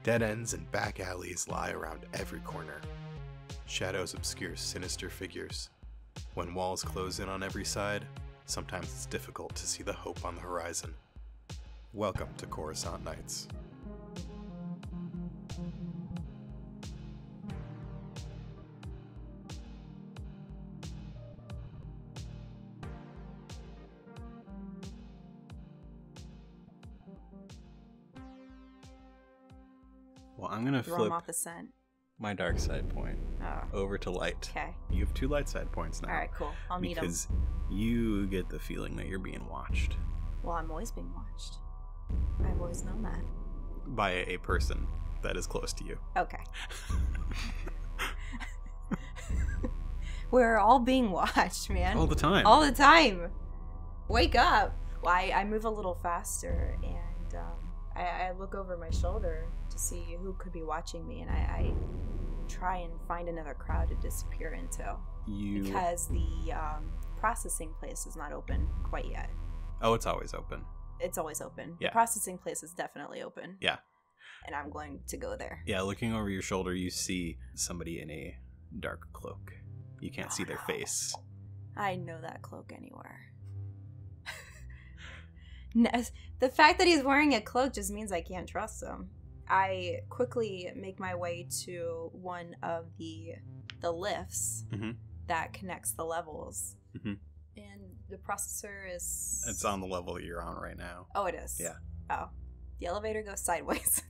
Dead ends and back alleys lie around every corner. Shadows obscure sinister figures. When walls close in on every side, sometimes it's difficult to see the hope on the horizon. Welcome to Coruscant Nights. Well, I'm gonna Throw flip him off the scent. my dark side point over to light. Okay. You have 2 light side points now. All right, cool. I'll need them. Because you get the feeling that you're being watched Well, I'm always being watched. I've always known that. by a person that is close to you. Okay. We're all being watched, man. All the time. All the time. Wake up. Well, I move a little faster, and I look over my shoulder to see who could be watching me, and I try and find another crowd to disappear into. Because the processing place is not open quite yet. Oh, it's always open. It's always open. Yeah. The processing place is definitely open. Yeah. And I'm going to go there. Yeah, looking over your shoulder, you see somebody in a dark cloak. You can't see their face. I know that cloak anywhere. The fact that he's wearing a cloak just means I can't trust him. I quickly make my way to one of the lifts that connects the levels. And the processor is... It's on the level that you're on right now. Oh, it is? Yeah. Oh. The elevator goes sideways.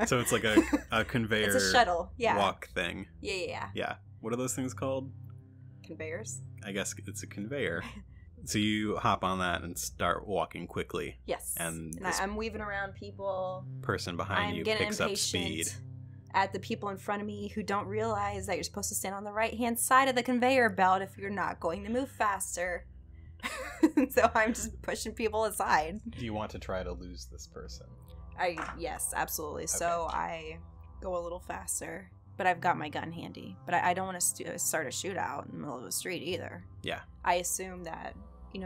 So it's like a conveyor... It's a shuttle, yeah. Walk thing. Yeah. Yeah. What are those things called? Conveyors? I guess it's a conveyor. So you hop on that and start walking quickly. Yes. And I'm weaving around people. Person behind you picks up speed. At the people in front of me who don't realize that you're supposed to stand on the right-hand side of the conveyor belt if you're not going to move faster. So I'm just pushing people aside. Do you want to try to lose this person? Yes, absolutely. Okay. So I go a little faster, but I've got my gun handy. But I don't want to start a shootout in the middle of the street either. Yeah. I assume that,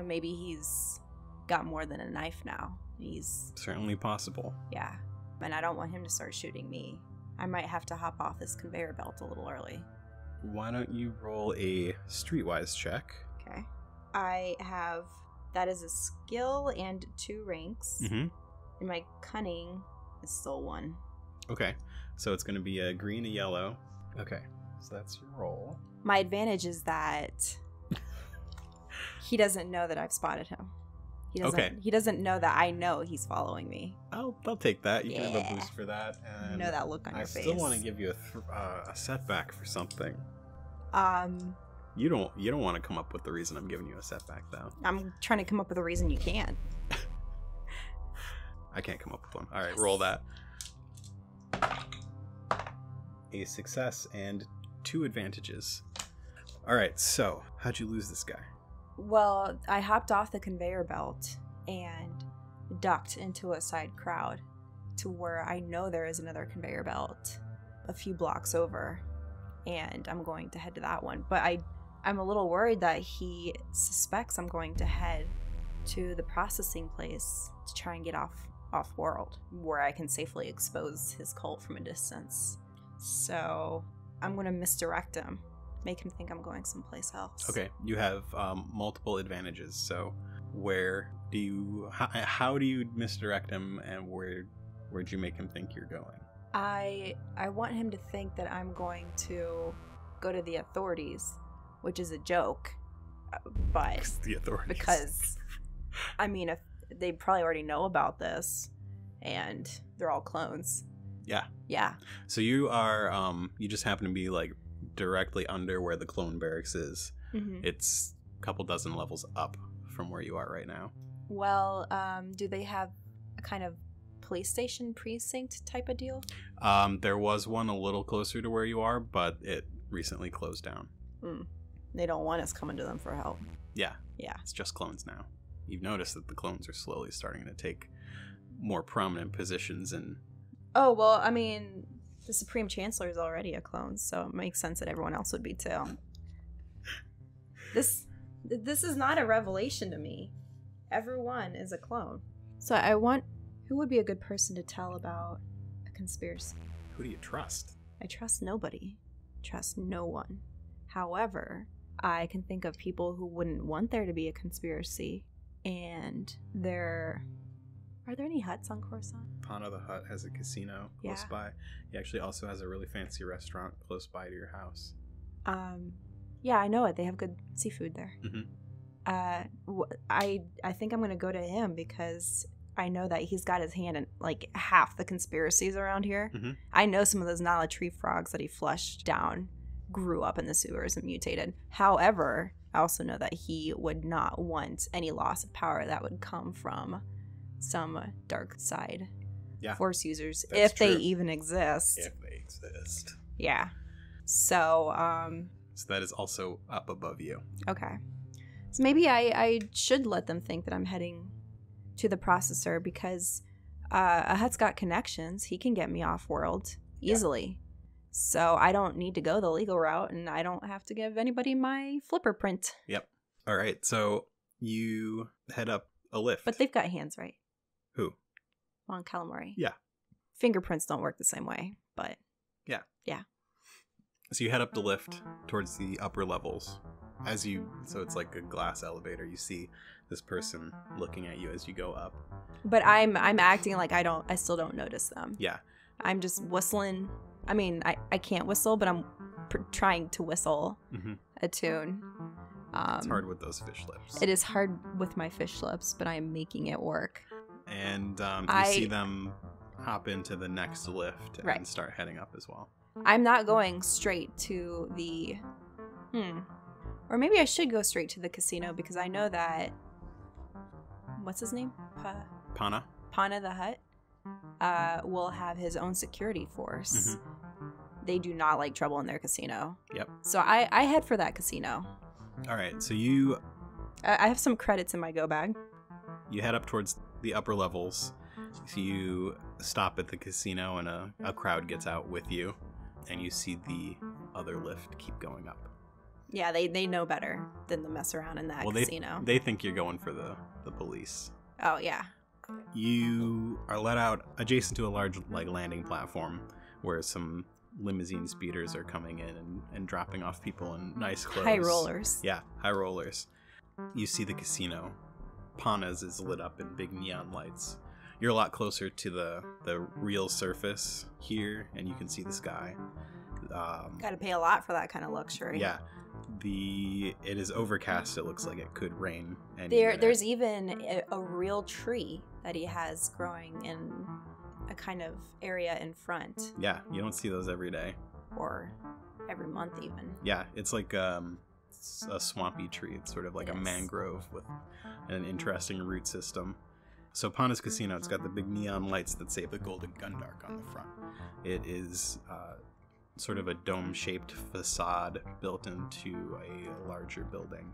maybe he's got more than a knife now. He's... Certainly possible. Yeah. And I don't want him to start shooting me. I might have to hop off this conveyor belt a little early. Why don't you roll a streetwise check? Okay. I have... That is a skill and 2 ranks. And my cunning is still 1. Okay. So it's going to be a green, a yellow. Okay. So that's your roll. My advantage is that he doesn't know that I've spotted him. He doesn't know that I know he's following me. I'll take that. You can have a boost for that. And you know that look on your face. I still want to give you a setback for something. You don't want to come up with the reason I'm giving you a setback, though. I'm trying to come up with a reason you can't. I can't come up with one. All right, roll that. A success and 2 advantages. All right, so how'd you lose this guy? Well, I hopped off the conveyor belt and ducked into a side crowd to where I know there is another conveyor belt a few blocks over, and I'm going to head to that one. But I'm a little worried that he suspects I'm going to head to the processing place to try and get off-world, where I can safely expose his cult from a distance. So I'm going to misdirect him. Make him think I'm going someplace else. Okay, you have multiple advantages. So how do you misdirect him, and where'd you make him think you're going? I want him to think that I'm going to go to the authorities, which is a joke, but the authorities. Because if they probably already know about this, and they're all clones. Yeah. So you are you just happen to be like directly under where the clone barracks is. It's a couple dozen levels up from where you are right now. Well, do they have a kind of police station precinct type of deal? There was one a little closer to where you are, but it recently closed down. They don't want us coming to them for help. Yeah. Yeah. It's just clones now. You've noticed that the clones are slowly starting to take more prominent positions in... Oh, well, the Supreme Chancellor is already a clone, so it makes sense that everyone else would be too. This is not a revelation to me. Everyone is a clone. So I want... Who would be a good person to tell about a conspiracy. Who do you trust? I trust nobody. Trust no one. However, I can think of people who wouldn't want there to be a conspiracy. And are there any huts on Coruscant? Pana the Hut has a casino close by. He actually also has a really fancy restaurant close by to your house. Yeah, I know it. They have good seafood there. Mm-hmm. I think I'm going to go to him because I know that he's got his hand in like half the conspiracies around here. Mm-hmm. I know some of those Nala tree frogs that he flushed down grew up in the sewers and mutated. However, I also know that he would not want any loss of power that would come from some dark side force users, if they even exist. If they exist. Yeah. So that is also up above you. Okay. So maybe I should let them think that I'm heading to the processor because Ahut's got connections. He can get me off-world easily. Yeah. So I don't need to go the legal route, and I don't have to give anybody my flipper print. Yep. All right. So you head up a lift. But they've got hands, right? Who? On Calamari. Yeah. Fingerprints don't work the same way, but... Yeah. Yeah. So you head up the lift towards the upper levels. So it's like a glass elevator. You see this person looking at you as you go up. But I'm acting like I still don't notice them. Yeah. I'm just whistling. I mean, I can't whistle, but I'm trying to whistle a tune. It's hard with those fish lips. It is hard with my fish lips, but I am making it work. And you see them hop into the next lift and start heading up as well. I'm not going straight to the... Or maybe I should go straight to the casino because I know that... What's his name? Pana. Pana the Hut will have his own security force. They do not like trouble in their casino. Yep. So I head for that casino. All right, so you... I have some credits in my go bag. You head up towards the upper levels. So you stop at the casino and a crowd gets out with you. And you see the other lift keep going up. Yeah, they know better than to mess around in that casino. They think you're going for the police. Oh, yeah. You are let out adjacent to a large landing platform where some limousine speeders are coming in and dropping off people in nice clothes. High rollers. Yeah, high rollers. You see the casino. Pana's is lit up in big neon lights. You're a lot closer to the real surface here, and you can see the sky. Gotta pay a lot for that kind of luxury. Yeah. It is overcast. It looks like it could rain. There's even a real tree that he has growing in a kind of area in front. Yeah, you don't see those every day. Or every month even. Yeah, it's like a swampy tree. It's sort of like a mangrove with an interesting root system. So Pana's Casino, it's got the big neon lights that say the Golden Gundark on the front. It is sort of a dome-shaped facade built into a larger building.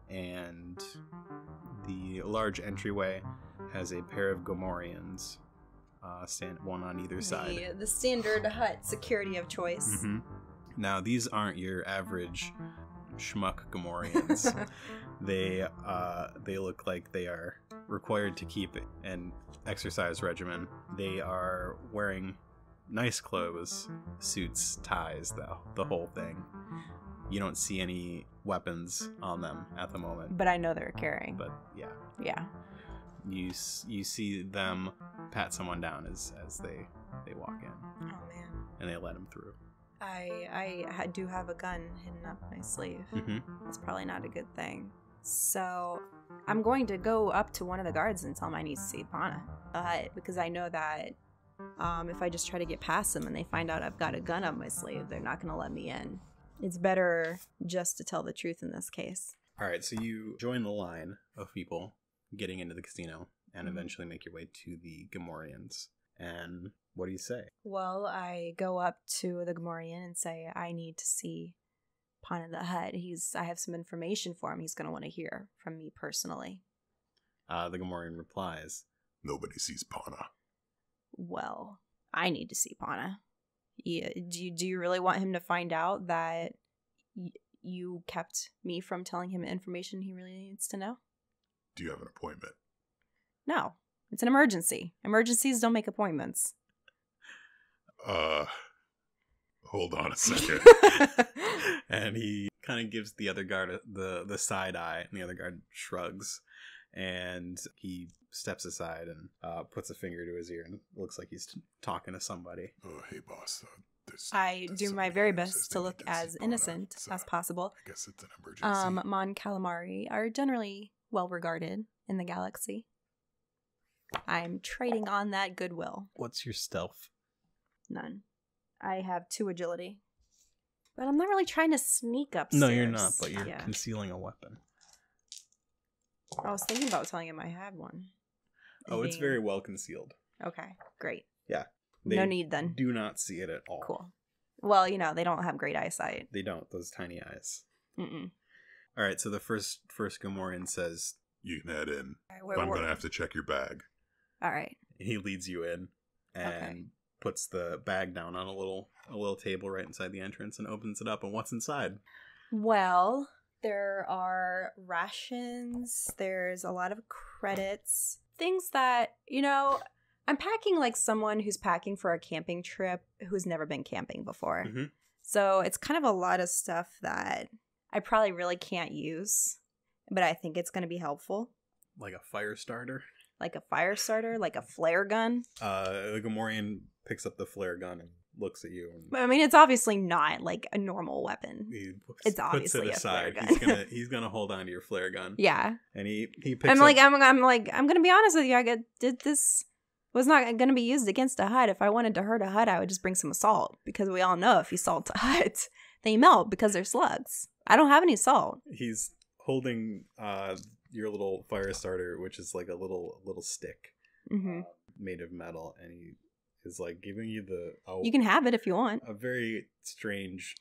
And the large entryway has a pair of Gomorians, one on either side. The standard hut security of choice. Now, these aren't your average schmuck Gomorians. They look like they are required to keep an exercise regimen. They are wearing nice clothes, suits, ties, the whole thing. You don't see any weapons on them at the moment. But I know they're carrying. But yeah. Yeah. You see them pat someone down as they walk in. Oh, man. And they let them through. I do have a gun hidden up my sleeve. That's probably not a good thing. So I'm going to go up to one of the guards and tell him I need to see Pana. Because I know that if I just try to get past them and they find out I've got a gun up my sleeve, they're not going to let me in. It's better just to tell the truth in this case. All right, so you join the line of people getting into the casino and eventually make your way to the Gomorians. And what do you say? Well, I go up to the Gomorian and say, I need to see Pana the Hut. I have some information for him. He's going to want to hear from me personally. The Gomorian replies, "Nobody sees Pana." Well, I need to see Pana. Yeah, do you really want him to find out that you kept me from telling him information he really needs to know? Do you have an appointment? No, it's an emergency. Emergencies don't make appointments. Hold on a second. And he kind of gives the other guard the side eye, and the other guard shrugs, and he steps aside and puts a finger to his ear and looks like he's talking to somebody. Oh, hey, boss. I do my very best to look as innocent as possible. I guess it's an emergency. Mon calamari are generally well regarded in the galaxy. I'm trading on that goodwill. What's your stealth? None. I have 2 agility. But I'm not really trying to sneak upstairs. No, you're not, but you're concealing a weapon. I was thinking about telling him I had one. Oh, it's very well concealed. Okay, great. Yeah. No need then. Do not see it at all. Cool. Well, they don't have great eyesight. They don't, those tiny eyes. Mm-mm. All right, so the first Gamorrean says, you can head in. Right, I'm going to have to check your bag. All right. He leads you in and puts the bag down on a little table right inside the entrance and opens it up. And what's inside? Well, there are rations. There's a lot of credits. Things that, I'm packing like someone who's packing for a camping trip who's never been camping before. Mm-hmm. So it's kind of a lot of stuff that I probably really can't use, but I think it's going to be helpful. Like a fire starter? Like a fire starter? Like a flare gun? The Gamorrean picks up the flare gun and looks at you. I mean, it's obviously not like a normal weapon. It's obviously puts it aside. A flare gun. He's gonna hold on to your flare gun. Yeah. And he picks I'm up... I'm gonna be honest with you. This was not gonna be used against a hut. If I wanted to hurt a hut, I would just bring some salt, because we all know if you salt a hut, they melt because they're slugs. I don't have any salt. He's holding your little fire starter, which is like a little stick made of metal, and he is like giving you you can have it if you want. A very strange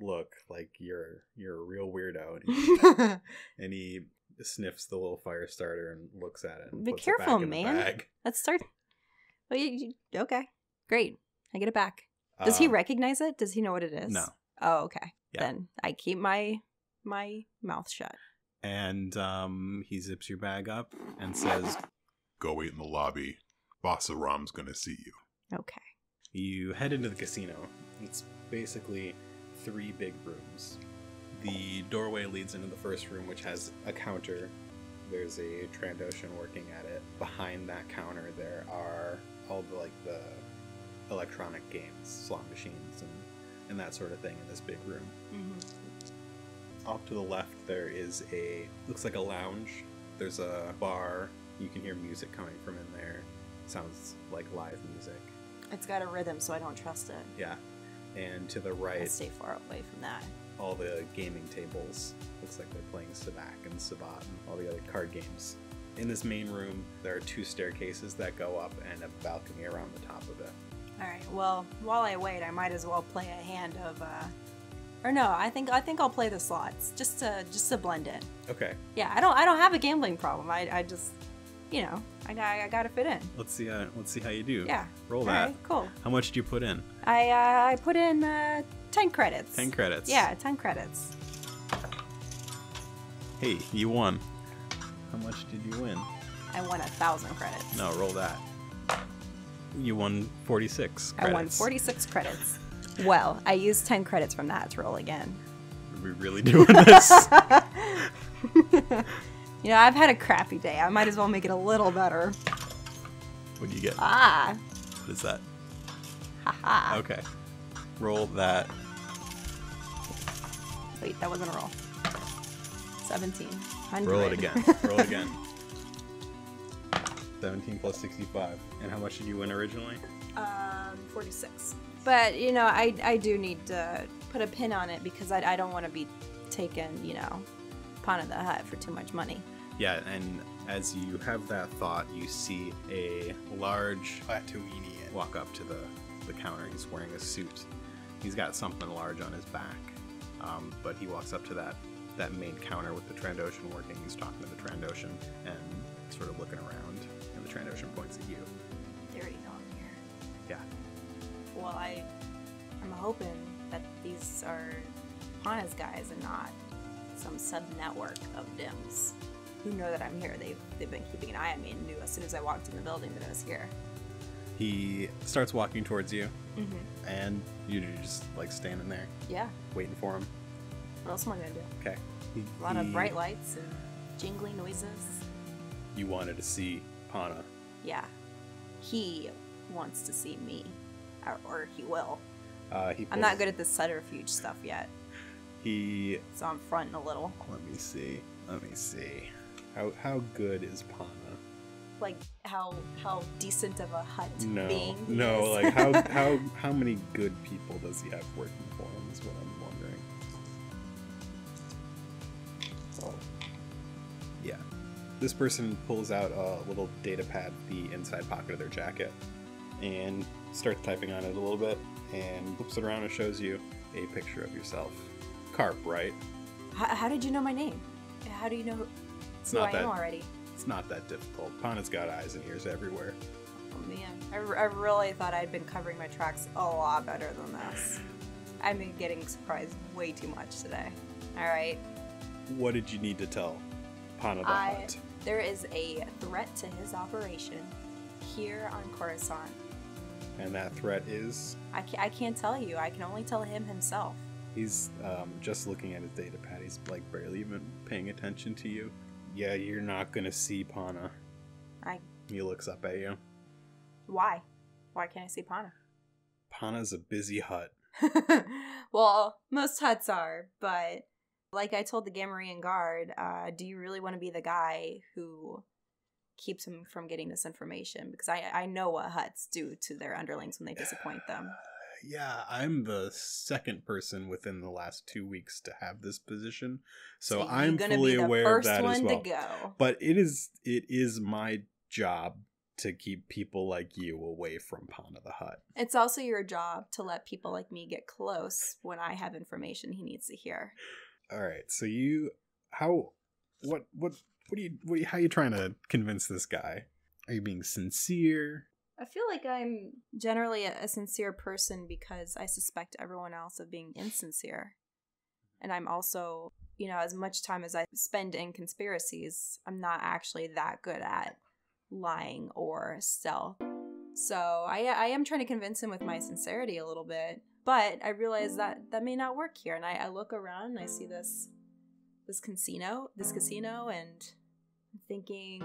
look, like you're a real weirdo, and he sniffs the little fire starter and looks at it. And be puts careful, it back in man. the bag. Let's start. Well, okay, great. I get it back. Does he recognize it? Does he know what it is? No. Oh, okay. Yeah. Then I keep my mouth shut. And he zips your bag up and says, "Go wait in the lobby. Boss Aram's gonna see you." Okay. You head into the casino. It's basically 3 big rooms. The doorway leads into the first room, which has a counter. There's a Trandoshan working at it. Behind that counter, there are all the electronic games, slot machines, and that sort of thing in this big room. Mm-hmm. Off to the left, there is looks like a lounge. There's a bar. You can hear music coming from in there. Sounds like live music. It's got a rhythm, so I don't trust it. Yeah. And to the right, I'll stay far away from that. all the gaming tables. Looks like they're playing Sabak and Sabat and all the other card games. In this main room, there are 2 staircases that go up and a balcony around the top of it. All right. Well, while I wait, I might as well play a hand of. Or no, I think I'll play the slots just to blend in. Okay. Yeah, I don't have a gambling problem. I just, I gotta fit in. Let's see how you do. Yeah. Roll All that. right, cool. How much did you put in? I put in 10 credits. 10 credits. Yeah, 10 credits. Hey, you won. How much did you win? I won 1,000 credits. No, roll that. You won 46 credits. I won 46 credits. Well, I used 10 credits from that to roll again. Are we really doing this? I've had a crappy day. I might as well make it a little better. What do you get? Ah. What is that? Haha. Okay. Roll that. Wait, that wasn't a roll. 1,700. Roll it again. Roll it again. 17 plus 65. And how much did you win originally? 46. But, I do need to put a pin on it because I don't want to be taken, pawn of the hut for too much money. Yeah, and as you have that thought, you see a large Tatooinean walk up to the counter. He's wearing a suit. He's got something large on his back. But he walks up to that main counter with the Trandoshan working. He's talking to the Trandoshan and sort of looking around, and the Trandoshan points at you. They already know I'm here. Yeah. Well, I'm hoping that these are Hana's guys and not some sub-network of Dims who know that I'm here. They've been keeping an eye on me and knew as soon as I walked in the building that I was here. He starts walking towards you, Mm-hmm. And you're just like standing there Yeah. waiting for him. What else am I gonna do? Okay. A lot of bright lights and jingling noises. You wanted to see Pana. Yeah. He wants to see me. Or he will. I'm not good at the subterfuge stuff yet. So I'm fronting a little. Let me see. How good is Pana? Like how decent of a hut No, being he no. is. Like how many good people does he have working for him? Is what I'm wondering. Oh, yeah. This person pulls out a little data pad, the inside pocket of their jacket, and starts typing on it a little bit, and flips it around and shows you a picture of yourself. Karp, right? How did you know my name? How do you know who I am already? It's not that difficult. Pana's got eyes and ears everywhere. Oh man, I really thought I'd been covering my tracks a lot better than this. I've been getting surprised way too much today. Alright. What did you need to tell Pana the Hutt? There is a threat to his operation here on Coruscant. And that threat is? I can't tell you. I can only tell him himself. He's just looking at his data pad. He's like barely even paying attention to you. Yeah, you're not gonna see Pana. He looks up at you. Why? Why can't I see Pana? Pana's a busy hut. Well, most huts are, but like I told the Gamorrean guard, do you really want to be the guy who keeps him from getting this information? Because I know what huts do to their underlings when they disappoint them. Yeah, I'm the second person within the last 2 weeks to have this position, so I'm fully aware of that as well. To go. But it is my job to keep people like you away from Pana the Hutt. It's also your job to let people like me get close when I have information he needs to hear. All right, so how are you trying to convince this guy? Are you being sincere? I feel like I'm generally a sincere person because I suspect everyone else of being insincere. And I'm also, as much time as I spend in conspiracies, I'm not actually that good at lying or stealth. So I am trying to convince him with my sincerity a little bit, but I realize that may not work here. And I look around and I see this casino, and I'm thinking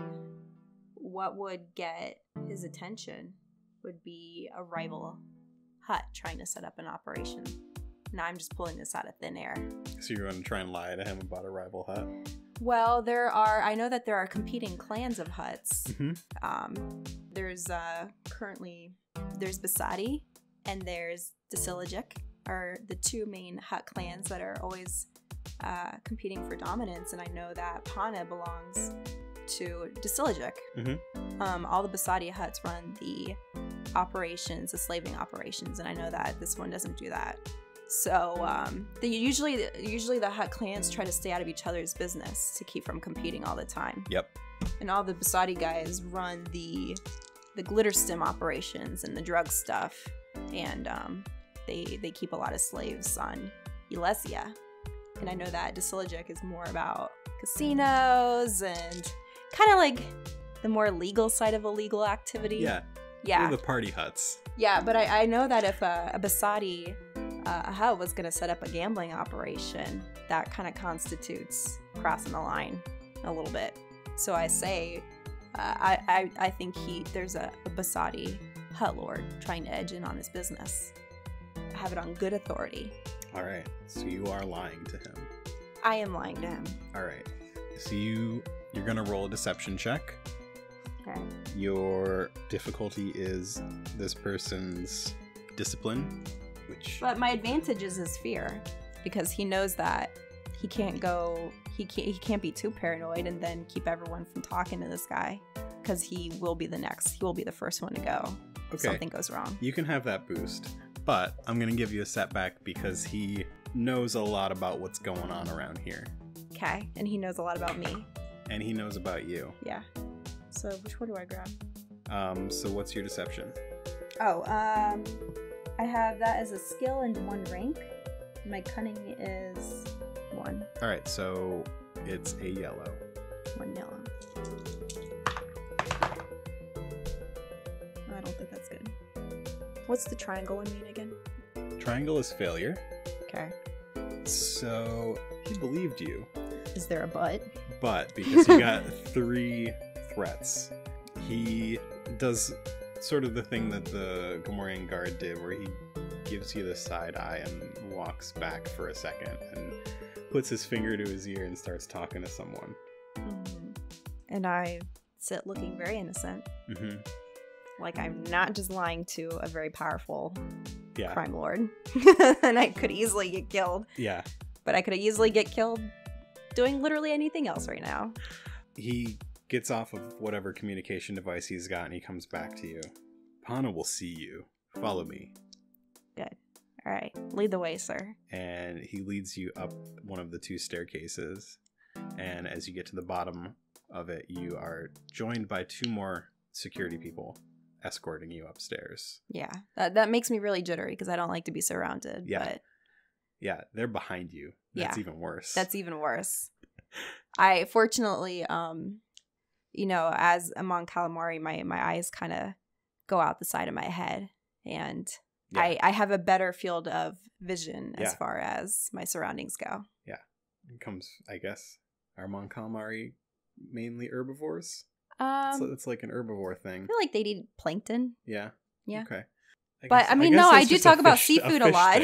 what would get his attention would be a rival hut trying to set up an operation. Now I'm just pulling this out of thin air. So you're going to try and lie to him about a rival hut? Well, I know that there are competing clans of huts. Mm-hmm. There's Basadi and there's Disilagic are the two main hut clans that are always competing for dominance, and I know that Pana belongs to Disilagic. Mm-hmm. All the Basadi huts run the slaving operations, and I know that this one doesn't do that. So usually the hut clans try to stay out of each other's business to keep from competing all the time. Yep. And all the Basadi guys run the glitter stim operations and the drug stuff, and they keep a lot of slaves on Elesia. And I know that Disilagic is more about casinos and kind of like the more legal side of illegal activity. Yeah. Yeah. They're the party huts. Yeah, but I know that if a Basadi hut was going to set up a gambling operation, that kind of constitutes crossing the line a little bit. So I say, I think there's a Basadi hut lord trying to edge in on his business. I have it on good authority. All right, so you are lying to him. I am lying to him. All right, so you're gonna roll a deception check. Okay. Your difficulty is this person's discipline, But my advantage is his fear, because he knows that he can't be too paranoid and then keep everyone from talking to this guy, because he will be the first one to go. Okay. If something goes wrong. You can have that boost, but I'm gonna give you a setback because he knows a lot about what's going on around here. Okay, and he knows a lot about me. And he knows about you. Yeah. So which one do I grab? So what's your deception? I have that as a skill and 1 rank. My cunning is 1. All right, so it's a yellow. 1 yellow. I don't think that's good. What's the triangle one mean again? Triangle is failure. Okay. So he believed you. Is there a but? But because you got 3 threats, he does sort of the thing that the Gamorrean guard did, where he gives you the side eye and walks back for a second and puts his finger to his ear and starts talking to someone. Mm-hmm. And I sit looking very innocent. Mm-hmm. Like I'm not just lying to a very powerful Yeah. crime lord. And I could easily get killed. Yeah. But I could easily get killed doing literally anything else right now. He gets off of whatever communication device he's got and he comes back to you. Pana will see you. Follow me. Good. All right. Lead the way, sir. And he leads you up one of the 2 staircases. And as you get to the bottom of it, you are joined by 2 more security people escorting you upstairs. Yeah. That makes me really jittery because I don't like to be surrounded. Yeah. But Yeah, they're behind you. That's even worse. That's even worse. I fortunately, as among calamari, my eyes kind of go out the side of my head. And Yeah. I have a better field of vision as far as my surroundings go. Yeah. It comes, I guess, are Mon Calamari mainly herbivores? So it's like an herbivore thing. I feel like they eat plankton. Yeah. Yeah. Okay. But I mean, no, I do talk about seafood a lot.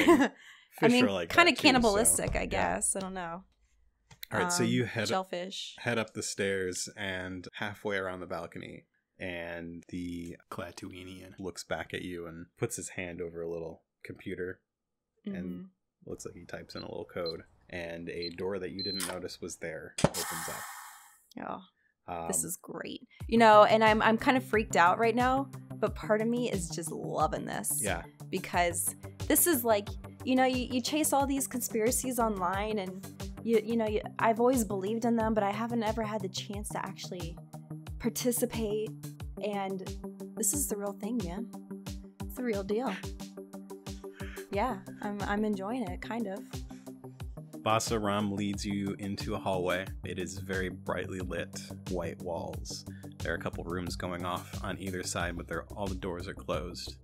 I mean, like kind of that too, cannibalistic, so, I guess. I don't know. All right, so you head up the stairs and halfway around the balcony, and the Klatooinian looks back at you and puts his hand over a little computer, and looks like he types in a little code, and a door that you didn't notice was there opens up. Oh. This is great. And I'm kind of freaked out right now, but part of me is just loving this. Yeah. Because this is like, you chase all these conspiracies online and, I've always believed in them, but I haven't ever had the chance to actually participate. And this is the real thing, man. It's the real deal. Yeah, I'm enjoying it, kind of. Basa Ram leads you into a hallway. It is very brightly lit, white walls. There are a couple rooms going off on either side, but all the doors are closed.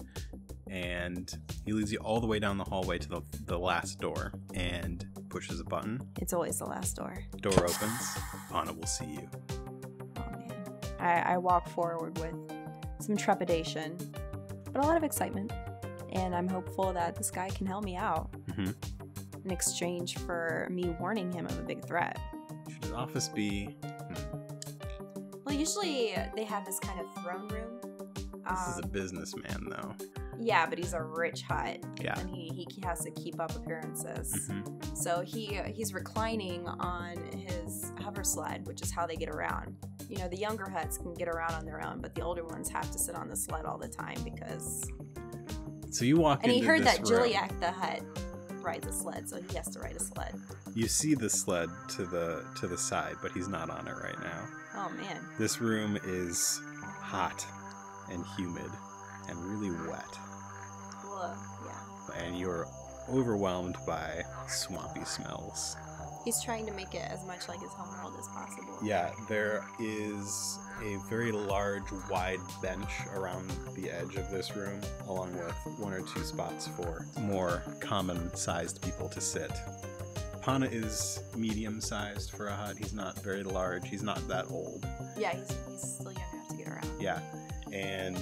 And he leads you all the way down the hallway to the last door and pushes a button. It's always the last door. Door opens. Pana will see you. Oh, man. I walk forward with some trepidation, but a lot of excitement. And I'm hopeful that this guy can help me out. Mm-hmm. In exchange for me warning him of a big threat. Should his office be... Well, usually they have this kind of throne room. This is a businessman, though. Yeah, but he's a rich hut. Yeah. And he has to keep up appearances. Mm-hmm. So he's reclining on his hover sled, which is how they get around. The younger huts can get around on their own, but the older ones have to sit on the sled all the time because... So you walk into this room. And he heard that Jilliak the hut rides a sled, so he has to ride a sled. You see the sled to the side, but he's not on it right now. Oh man. This room is hot and humid and really wet. Well, yeah. And you're overwhelmed by swampy smells. He's trying to make it as much like his homeworld as possible. Yeah, there is a very large, wide bench around the edge of this room, along with 1 or 2 spots for more common-sized people to sit. Pana is medium-sized for a hut. He's not very large. He's not that old. Yeah, he's still young enough to get around. Yeah, and...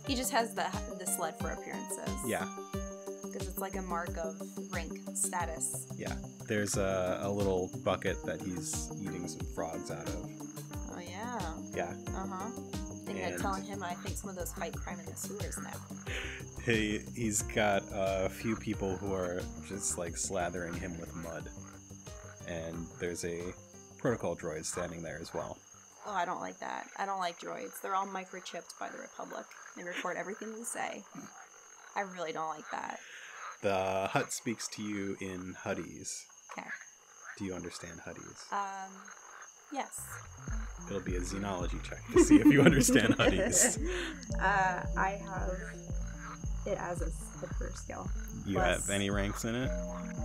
He just has the sled for appearances. Yeah. Because it's like a mark of rank, status. Yeah. There's a little bucket that he's eating some frogs out of. Oh, yeah. Yeah. Uh-huh. I'm telling him I think some of those fight crime in the sewers now. He's got a few people who are just like slathering him with mud. And there's a protocol droid standing there as well. Oh, I don't like that. I don't like droids. They're all microchipped by the Republic. They record everything we say. I really don't like that. The hut speaks to you in Huttese. Okay. Do you understand Huttese? Yes. It'll be a xenology check to see if you understand Huttese. I have it as a first skill. You have any ranks in it?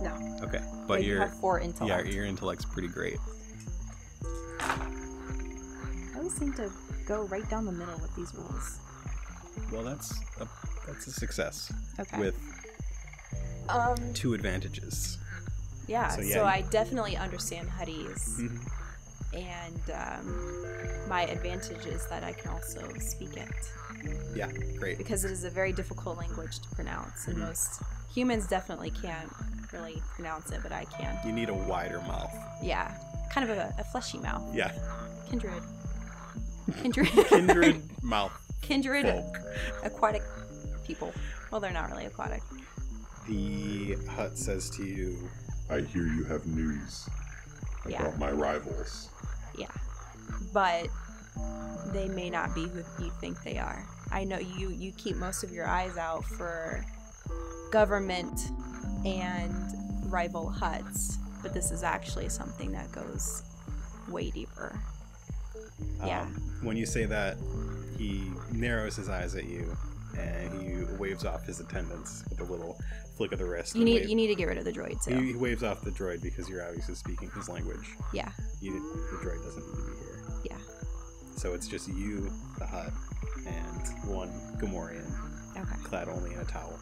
No. Okay, but you have 4 intellect. Yeah, your intellect's pretty great. I always seem to go right down the middle with these rules. Well, that's a That's a success. Okay. With 2 advantages. Yeah, So, so I definitely understand Huddies. Mhm. And my advantage is that I can also speak it. Yeah, great. Because it is a very difficult language to pronounce, and Mhm. most humans definitely can't really pronounce it, but I can. You need a wider mouth. Yeah, kind of a fleshy mouth. Yeah. Kindred Mouth. Kindred folk. aquatic people. Well, they're not really aquatic. The hut says to you, I hear you have news Yeah. about my rivals. Yeah, but they may not be who you think they are. I know you keep most of your eyes out for government and rival huts, but this is actually something that goes way deeper. Yeah. When you say that, he narrows his eyes at you, and he waves off his attendants with a little flick of the wrist. You need to get rid of the droid too. He waves off the droid because you're obviously speaking his language. Yeah. The droid doesn't need to be here. Yeah. So it's just you, the hut, and one Gamorrean, Okay. clad only in a towel.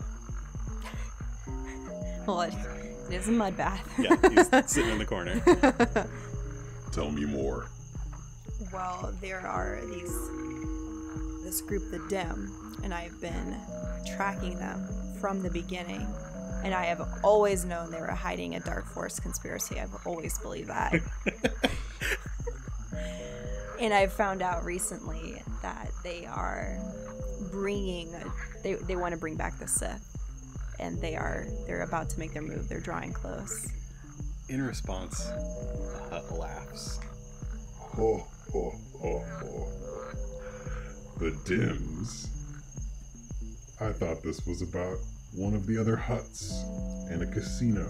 Well, it is a mud bath. Yeah, he's sitting in the corner. Tell me more. Well, there are this group, the Dim, and I've been tracking them from the beginning. And I have always known they were hiding a Dark Force conspiracy. I've always believed that. And I've found out recently that they are they want to bring back the Sith. And they're about to make their move. They're drawing close. In response, the hut laughs. Ho, ho, ho, ho. The Dims. I thought this was about one of the other huts and a casino.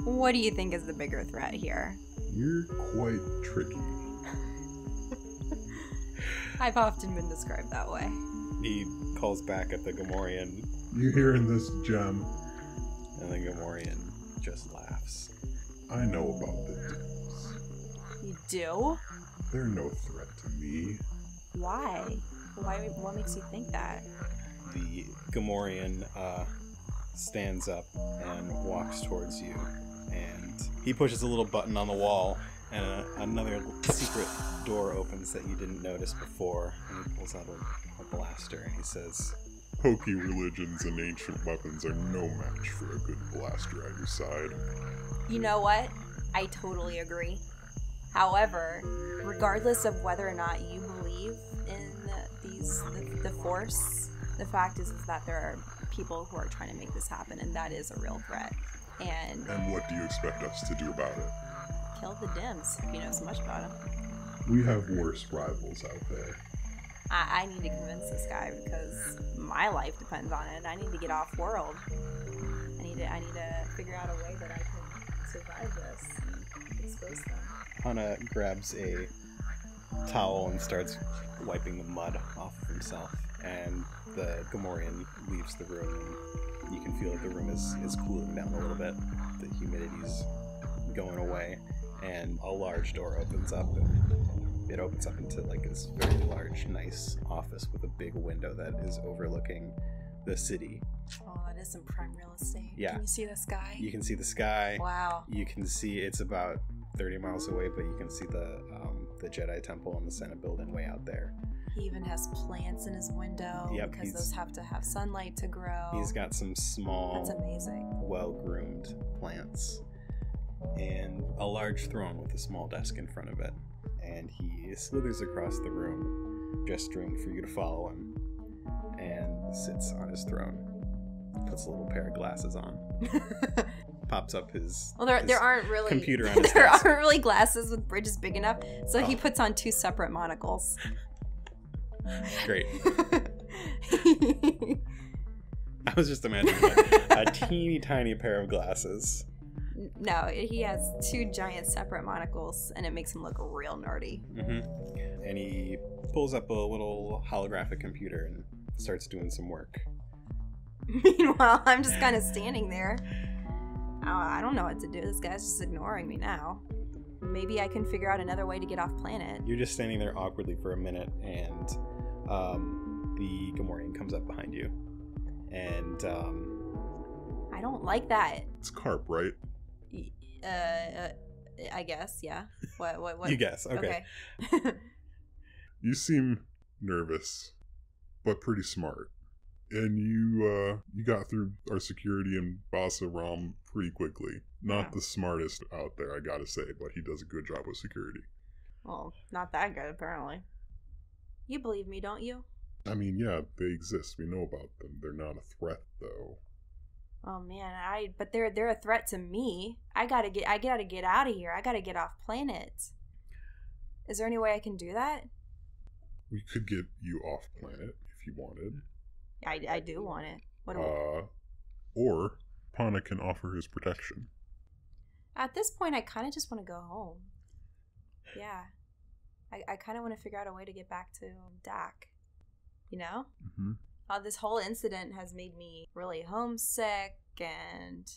What do you think is the bigger threat here? You're quite tricky. I've often been described that way. He calls back at the Gamorrean, You hearing this, Gem? and the Gamorrean just laughs. I know about the Dims. You do? They're no threat to me. Why? What makes you think that? The Gamorrean stands up and walks towards you, and he pushes a little button on the wall, and another secret door opens that you didn't notice before, and he pulls out a blaster, and he says, Pokey religions and ancient weapons are no match for a good blaster at your side. You know what? I totally agree. However, regardless of whether or not you believe in the Force, the fact is that there are people who are trying to make this happen, and that is a real threat. And what do you expect us to do about it? kill the Dims, if you know so much about them. We have worse rivals out there. I need to convince this guy because my life depends on it. I need to get off world. I need to figure out a way that I can survive this and expose them. Hana grabs a towel and starts wiping the mud off of himself, and the Gamorrean leaves the room. You can feel that the room is cooling down a little bit. The humidity's going away, and a large door opens up, and it opens up into like this very large, nice office with a big window that is overlooking the city. Oh, that is some prime real estate. Yeah. Can you see the sky? You can see the sky. Wow. You can see it's about 30 miles away, but you can see the Jedi Temple and the Senate building way out there. He even has plants in his window because those have to have sunlight to grow. He's got some small, That's amazing. well-groomed plants and a large throne with a small desk in front of it. And he slithers across the room, gesturing for you to follow him, and sits on his throne. Puts a little pair of glasses on. Pops up his there aren't really computer on his there desk. aren't really glasses with bridges big enough, so he puts on 2 separate monocles. Great. I was just imagining a teeny tiny pair of glasses. No, he has 2 giant separate monocles, and it makes him look real nerdy. Mm-hmm. And he pulls up a little holographic computer and starts doing some work. Meanwhile, I'm just kind of standing there. I don't know what to do. This guy's just ignoring me now. Maybe I can figure out another way to get off planet. You're just standing there awkwardly for a minute, and the Gamorrean comes up behind you. And, I don't like that. It's Karp, right? I guess, yeah. What? You guess, okay. You seem nervous, but pretty smart. And you got through our security and Basa Ram pretty quickly. Not the smartest out there, I gotta say, but he does a good job with security. Well, not that good, apparently. You believe me, don't you? I mean, yeah, they exist. We know about them. They're not a threat, though. Oh man, but they're a threat to me. I gotta get out of here. I gotta get off planet. Is there any way I can do that? We could get you off planet if you wanted. I do want it. Or Pana can offer his protection. At this point, I kind of just want to go home. Yeah. I kind of want to figure out a way to get back to Dak. You know? Mm-hmm. This whole incident has made me really homesick, and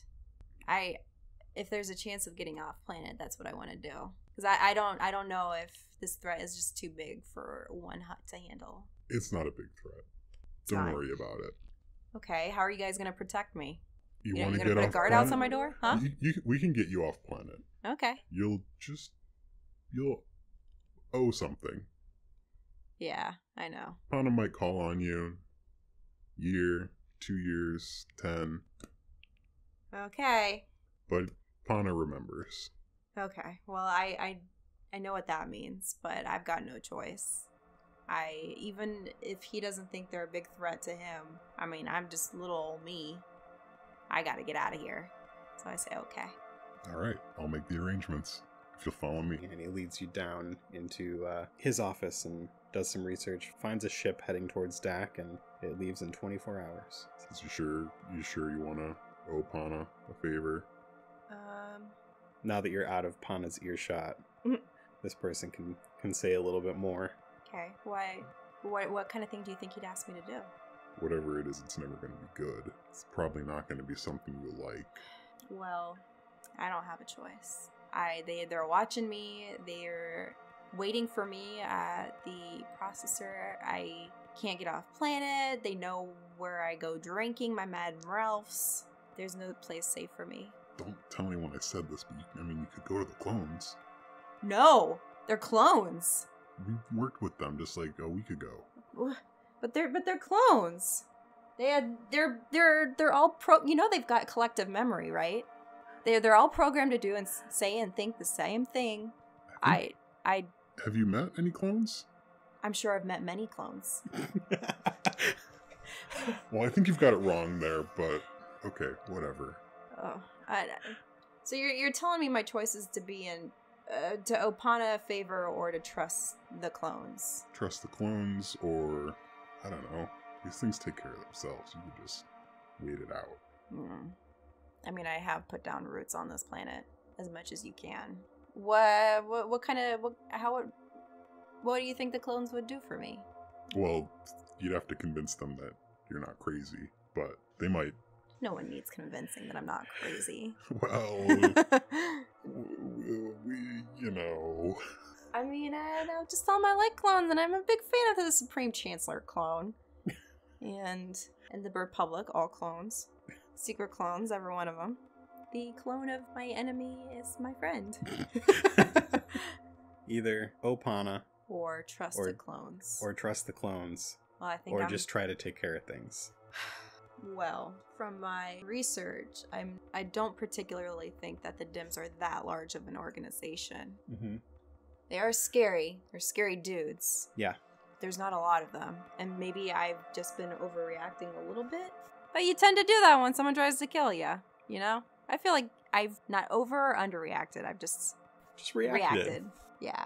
if there's a chance of getting off planet, that's what I want to do. Because I don't know if this threat is just too big for one hut to handle. It's not a big threat. Don't worry about it. Okay, how are you guys going to protect me? You want to to get put off a guard planet? outside my door? Huh? We can get you off planet. Okay. You'll owe something. Yeah, I know. Pana might call on you. Year, 2 years, 10. Okay. But Pana remembers. Okay. Well, I know what that means, but I've got no choice. Even if he doesn't think they're a big threat to him, I mean, I'm just little old me. I gotta get out of here. So I say, okay. All right, I'll make the arrangements if you'll follow me. And he leads you down into his office and does some research, finds a ship heading towards Dak, and it leaves in 24 hours. You sure you want to owe Pana a favor? Now that you're out of Pana's earshot, this person can say a little bit more. Okay. Why? What kind of thing do you think he'd ask me to do? Whatever it is, it's never going to be good. It's probably not going to be something you like. Well, I don't have a choice. They're watching me. They're waiting for me at the processor. I can't get off planet. They know where I go drinking, my Mad Ralphs. There's no place safe for me. Don't tell anyone I said this, but you could go to the clones. No, they're clones. We worked with them just like a week ago. But they're clones. They're all they've got collective memory, right? They're all programmed to do and say and think the same thing. Have you met any clones? I'm sure I've met many clones. Well, I think you've got it wrong there, but okay, whatever. Oh, so you're telling me my choice is to be in to owe Pana a favor or to trust the clones? Trust the clones, or I don't know. These things take care of themselves. You can just wait it out. I mean, I have put down roots on this planet as much as you can. What do you think the clones would do for me? Well, you'd have to convince them that you're not crazy, but they might. No one needs convincing that I'm not crazy. Well, I mean, I'll just tell them I like clones, and I'm a big fan of the Supreme Chancellor clone. and the Republic, all clones. Secret clones, every one of them. The clone of my enemy is my friend. Either Opana or trust the clones. Or trust the clones. Well, I think just try to take care of things. Well, from my research, I don't particularly think that the Dims are that large of an organization. Mm-hmm. They are scary. They're scary dudes. Yeah. There's not a lot of them. And maybe I've just been overreacting a little bit. But you tend to do that when someone tries to kill you, you know? I feel like I've not over or underreacted. I've just reacted. Yeah.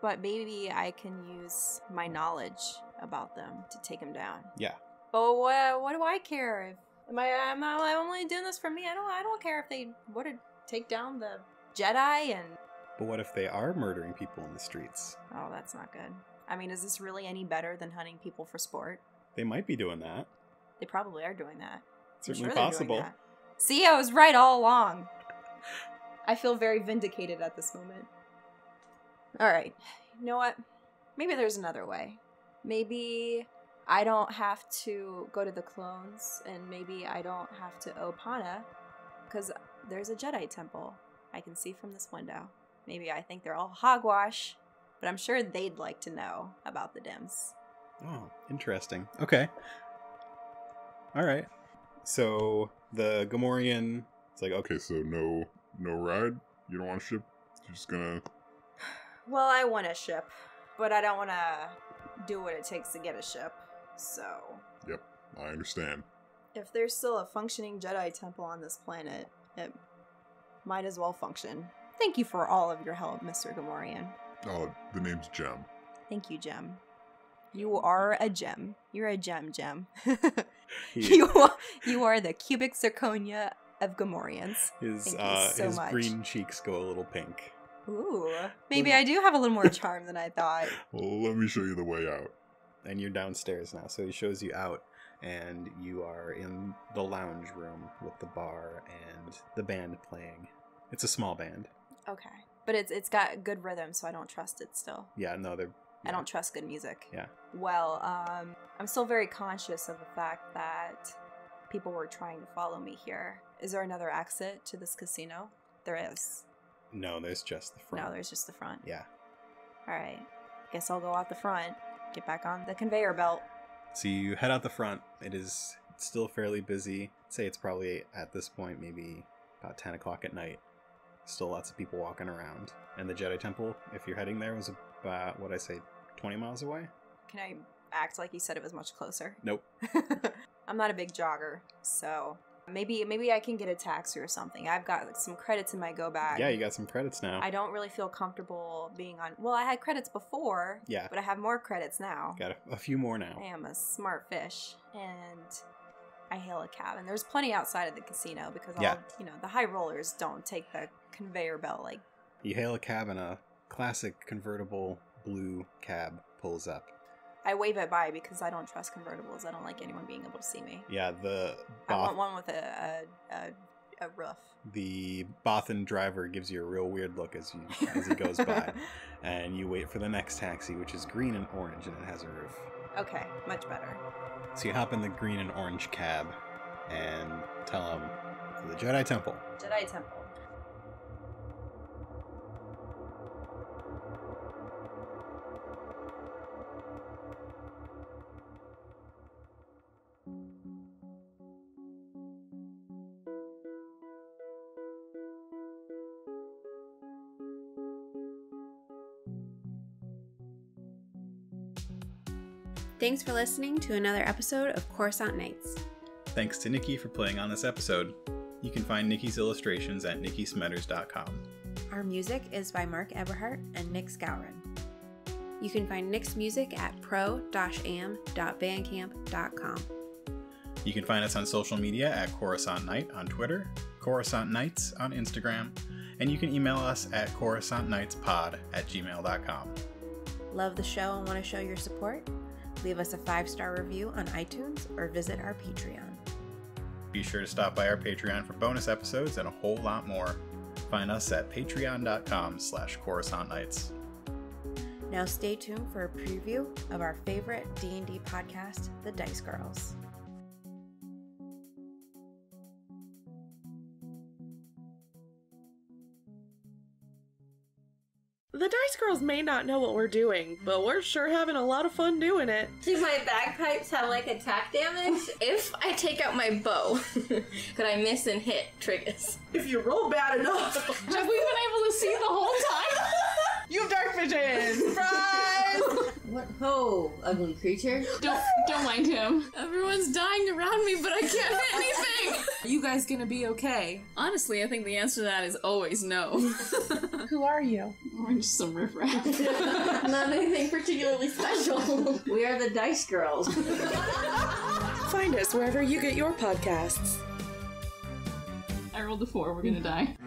But maybe I can use my knowledge about them to take them down. Yeah. But what do I care? I'm only doing this for me. I don't care if they want to take down the Jedi and... But what if they are murdering people in the streets? Oh, that's not good. I mean, is this really any better than hunting people for sport? They might be doing that. They probably are doing that. Certainly possible. See, I was right all along. I feel very vindicated at this moment. Alright. You know what? Maybe there's another way. Maybe I don't have to go to the clones, and maybe I don't have to Opana, because there's a Jedi temple I can see from this window. Maybe I think they're all hogwash, but I'm sure they'd like to know about the Dims. Oh, interesting. Okay. All right. So the Gamorrean, it's like, okay. Okay, so no ride? You don't want a ship? You're just gonna... Well, I want a ship, but I don't want to do what it takes to get a ship, so... Yep, I understand. If there's still a functioning Jedi temple on this planet, it might as well function. Thank you for all of your help, Mr. Gamorrean. Oh, the name's Gem. Thank you, Gem. You are a gem. You're a gem. You are the cubic zirconia of Gamorreans. His much. green cheeks go a little pink. Ooh. Maybe I do have a little more charm than I thought. Well, let me show you the way out. And you're downstairs now, so he shows you out, and you are in the lounge room with the bar and the band playing. It's a small band. Okay. But it's got good rhythm, so I don't trust it still. Yeah, no, they're... Yeah. I don't trust good music. Yeah. Well, I'm still very conscious of the fact that people were trying to follow me here. Is there another exit to this casino? There is. No, there's just the front. No, there's just the front. Yeah. All right. Guess I'll go out the front, get back on the conveyor belt. So you head out the front. It's still fairly busy. I'd say it's probably, at this point, maybe about 10 o'clock at night. Still lots of people walking around. And the Jedi Temple, if you're heading there, was about, what'd I say, 20 miles away? Can I act like you said it was much closer? Nope. I'm not a big jogger, so maybe I can get a taxi or something. I've got some credits in my go bag. Yeah, you got some credits now. I don't really feel comfortable being on... Well, I had credits before, yeah, but I have more credits now. Got a few more now. I am a smart fish, and I hail a cab. And there's plenty outside of the casino because the high rollers don't take the conveyor belt like... You hail a cab and a classic convertible blue cab pulls up. I wave it by because I don't trust convertibles. I don't like anyone being able to see me. Yeah, I want one with a roof. The Bothan driver gives you a real weird look as he goes by, and you wait for the next taxi, which is green and orange, and it has a roof. Okay, much better. So you hop in the green and orange cab and tell him the Jedi Temple. Jedi Temple. Thanks for listening to another episode of Coruscant Nights. Thanks to Nikki for playing on this episode. You can find Nikki's illustrations at nikkismetters.com. Our music is by Mark Eberhardt and Nick Scourin. You can find Nick's music at pro-am.bandcamp.com. You can find us on social media at Coruscant Night on Twitter, Coruscant Nights on Instagram, and you can email us at coruscantnightspod@gmail.com. Love the show and want to show your support? Leave us a 5-star review on iTunes or visit our Patreon. Be sure to stop by our Patreon for bonus episodes and a whole lot more. Find us at patreon.com/CoruscantNights. Now stay tuned for a preview of our favorite D&D podcast, The Dice Girls. The Dice Girls may not know what we're doing, but we're sure having a lot of fun doing it. Do my bagpipes have, like, attack damage? If I take out my bow, could I miss and hit triggers? If you roll bad enough. Have we been able to see the whole time? You have dark vision! Surprise! What ho, ugly creature? Don't mind him. Everyone's dying around me, but I can't hit anything! Are you guys gonna be okay? Honestly, I think the answer to that is always no. Who are you? We're just some riffraff. Not anything particularly special. We are the Dice Girls. Find us wherever you get your podcasts. I rolled a 4, we're gonna die.